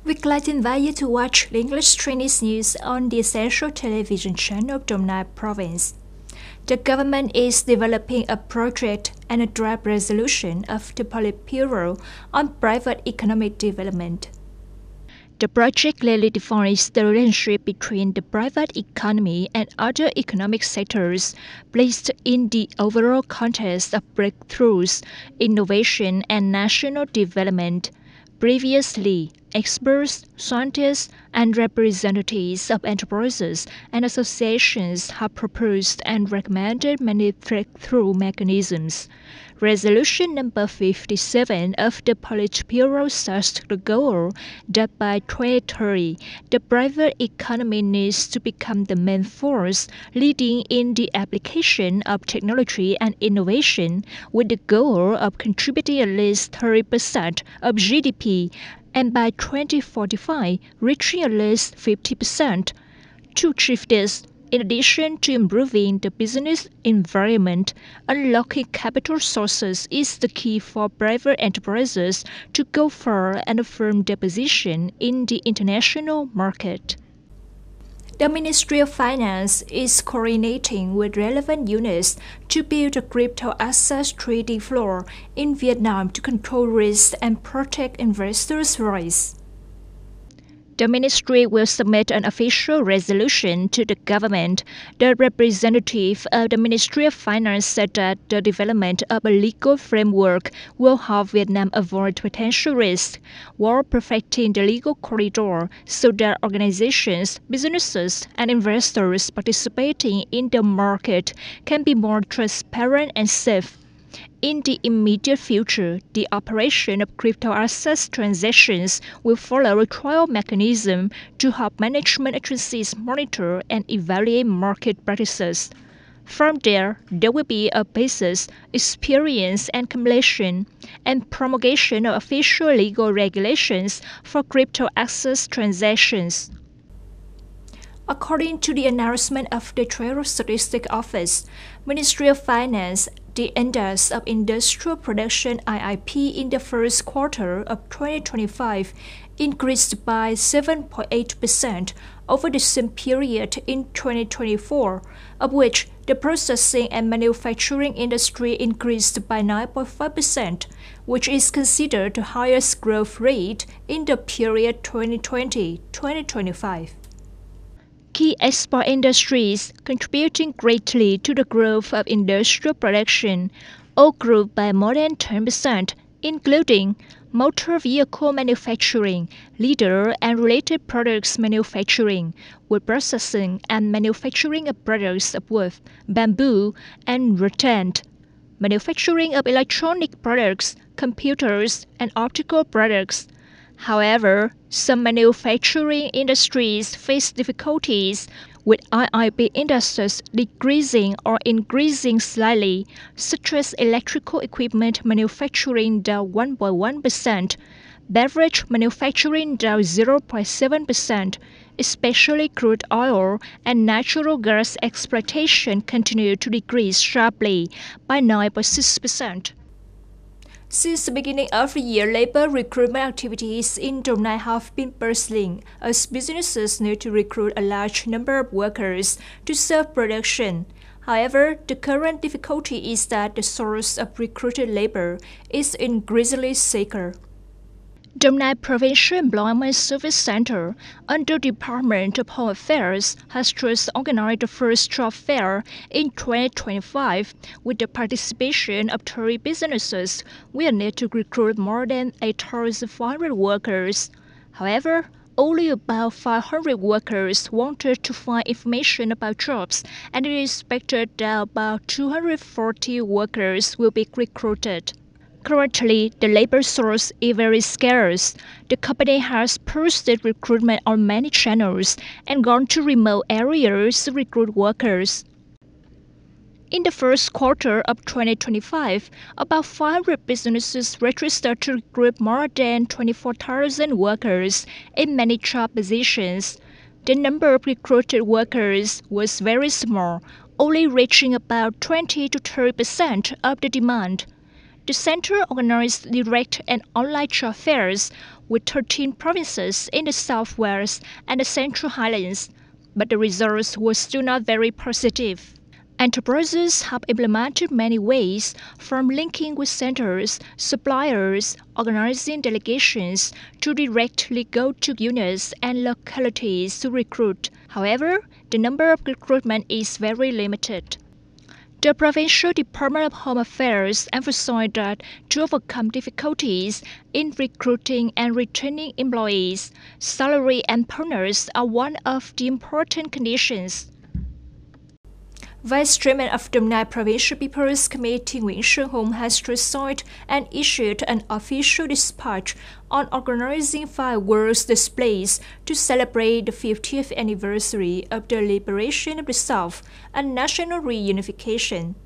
We'd like to invite you to watch the English Chinese news on the essential television channel of Đồng Nai province. The government is developing a project and a draft resolution of the Politburo on private economic development. The project clearly defines the relationship between the private economy and other economic sectors, placed in the overall context of breakthroughs, innovation, and national development. Previously, experts, scientists, and representatives of enterprises and associations have proposed and recommended many breakthrough mechanisms. Resolution number 57 of the Politburo sets the goal that by 2030, the private economy needs to become the main force leading in the application of technology and innovation, with the goal of contributing at least 30% of GDP, and by 2045 reaching at least 50%. To achieve this, in addition to improving the business environment, unlocking capital sources is the key for private enterprises to go far and affirm their position in the international market. The Ministry of Finance is coordinating with relevant units to build a crypto assets trading floor in Vietnam to control risks and protect investors' rights. The ministry will submit an official resolution to the government. The representative of the Ministry of Finance said that the development of a legal framework will help Vietnam avoid potential risks while perfecting the legal corridor so that organizations, businesses, and investors participating in the market can be more transparent and safe. In the immediate future, the operation of crypto assets transactions will follow a trial mechanism to help management agencies monitor and evaluate market practices. From there will be a basis, experience, and accumulation, and promulgation of official legal regulations for crypto assets transactions. According to the announcement of the Treasury Statistics Office, Ministry of Finance, the Index of Industrial Production (IIP) in the first quarter of 2025 increased by 7.8% over the same period in 2024, of which the processing and manufacturing industry increased by 9.5%, which is considered the highest growth rate in the period 2020-2025. Key export industries contributing greatly to the growth of industrial production all grew by more than 10%, including motor vehicle manufacturing, leather and related products manufacturing, wood processing and manufacturing of products of wood, bamboo, and rattan, manufacturing of electronic products, computers, and optical products. However, some manufacturing industries face difficulties, with IIP industries decreasing or increasing slightly, such as electrical equipment manufacturing down 1.1%, beverage manufacturing down 0.7%, especially crude oil and natural gas exploitation continued to decrease sharply by 9.6%. Since the beginning of the year, labor recruitment activities in Đồng Nai have been bustling as businesses need to recruit a large number of workers to serve production. However, the current difficulty is that the source of recruited labor is increasingly scarce. Đồng Nai Provincial Employment Service Center, under the Department of Home Affairs, has just organized the first job fair in 2025 with the participation of 30 businesses. We need to recruit more than 8,500 workers. However, only about 500 workers wanted to find information about jobs, and it is expected that about 240 workers will be recruited. Currently, the labor source is very scarce. The company has posted recruitment on many channels and gone to remote areas to recruit workers. In the first quarter of 2025, about 500 businesses registered to recruit more than 24,000 workers in many job positions. The number of recruited workers was very small, only reaching about 20 to 30% of the demand. The center organized direct and online job fairs, with 13 provinces in the Southwest and the Central Highlands, but the results were still not very positive. Enterprises have implemented many ways, from linking with centers, suppliers, organizing delegations, to directly go to units and localities to recruit. However, the number of recruitment is very limited. The Provincial Department of Home Affairs emphasized that to overcome difficulties in recruiting and retaining employees, salary and bonus are one of the important conditions. Vice Chairman of Đồng Nai Provincial People's Committee Nguyễn Sơn Hùng has resigned and issued an official dispatch on organizing fireworks displays to celebrate the 50th anniversary of the liberation of the South and national reunification.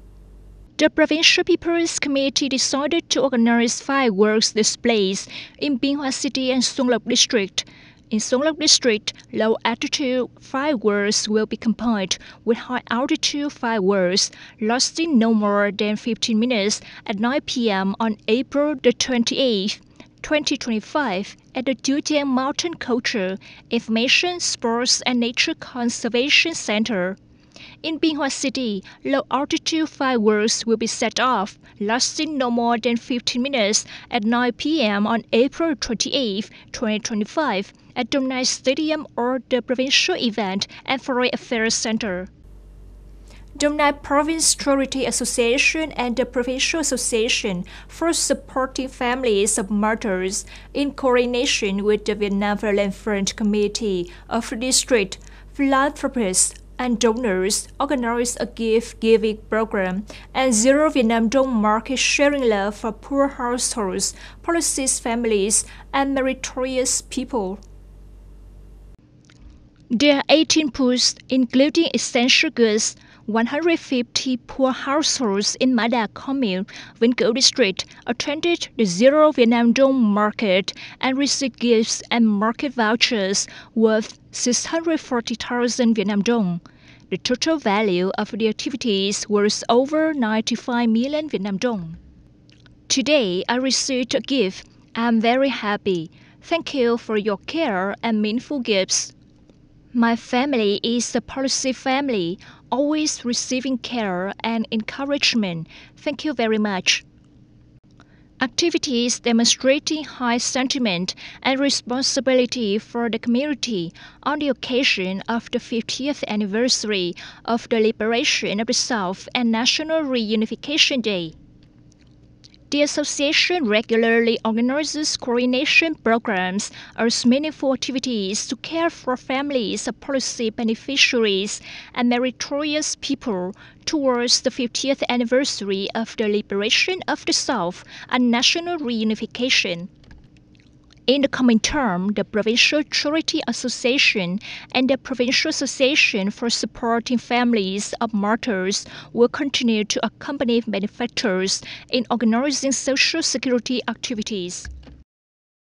The Provincial People's Committee decided to organize fireworks displays in Biên Hòa City and Xuân Lộc District. In Xuân Lộc District, low-altitude fireworks will be combined with high-altitude fireworks, lasting no more than 15 minutes at 9 p.m. on April the 28th, 2025 at the Du Giang Mountain Culture, Information, Sports and Nature Conservation Center. In Biên Hòa City, low-altitude fireworks will be set off, lasting no more than 15 minutes at 9 p.m. on April 28, 2025 at Đồng Nai Stadium or the Provincial Event and Foreign Affairs Center. Đồng Nai Province Charity Association and the Provincial Association for Supporting Families of Martyrs, in coordination with the Vietnam Violent Front Committee of the district, philanthropists, and donors organized a gift-giving program and Zero Vietnam Dong Market Sharing Love for poor households, policies, families, and meritorious people. There are 18 pools, including essential goods. 150 poor households in Ma Đà Commune, Vĩnh Cửu District, attended the Zero Vietnam Dong Market and received gifts and market vouchers worth 640,000 Vietnam Dong. The total value of the activities was over 95 million Vietnam Dong. Today, I received a gift. I'm very happy. Thank you for your care and meaningful gifts. My family is a policy family, always receiving care and encouragement. Thank you very much. Activities demonstrating high sentiment and responsibility for the community on the occasion of the 50th anniversary of the liberation of the South and National Reunification Day. The association regularly organizes coordination programs as meaningful activities to care for families of policy beneficiaries and meritorious people towards the 50th anniversary of the liberation of the South and national reunification. In the coming term, the Provincial Charity Association and the Provincial Association for Supporting Families of Martyrs will continue to accompany benefactors in organizing social security activities.